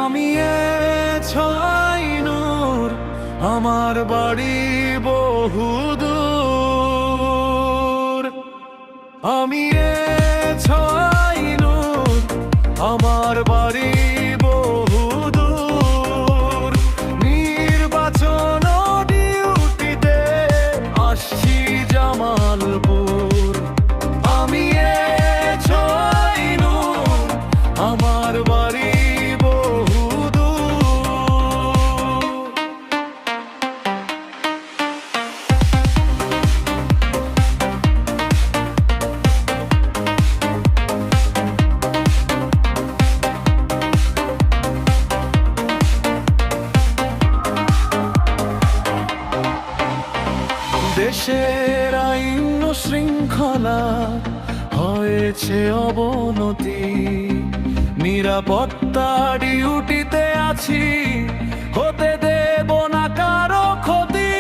আমি ছয় নূর, আমার বাড়ি বহুদূর। আমি ছয় নূর, আমার বাড়ি বহুদূর। নির্বাচন ডিউটিতে আসছি জামালপুর। আমি ছয় নূর, আমার বাড়ি দেশের আইন শৃঙ্খলা হয়েছে অবনতি, নিরাপত্তা ডিউটিতে আছি, হতে দেব না কারো ক্ষতি।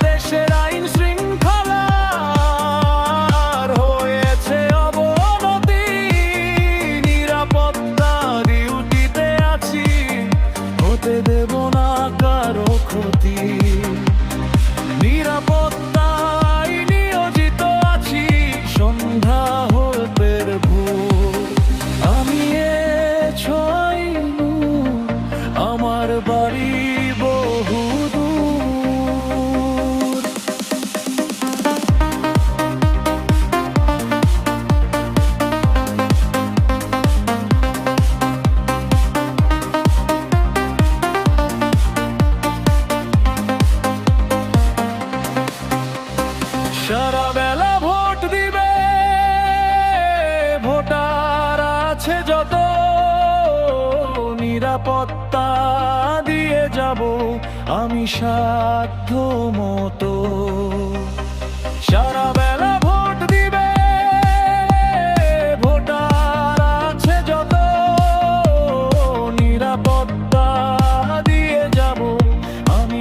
দেশের আইন শৃঙ্খলা হয়েছে অবনতি, নিরাপত্তা ডিউটিতে আছি, হতে দেব না কারো ক্ষতি। নিরাপত্তায় নিয়োজিত আছি, সন্ধ্যা হতে ভোর। আমি ছয় নূর, আমার বাড়ি বহুদূর। সারা বেলা ভোট দিবে ভোটার আছে যত, নিরাপত্তা দিয়ে যাব আমি সাধ্য মতো। সারা বেলা ভোট দিবে ভোটার আছে যত, নিরাপত্তা দিয়ে যাব আমি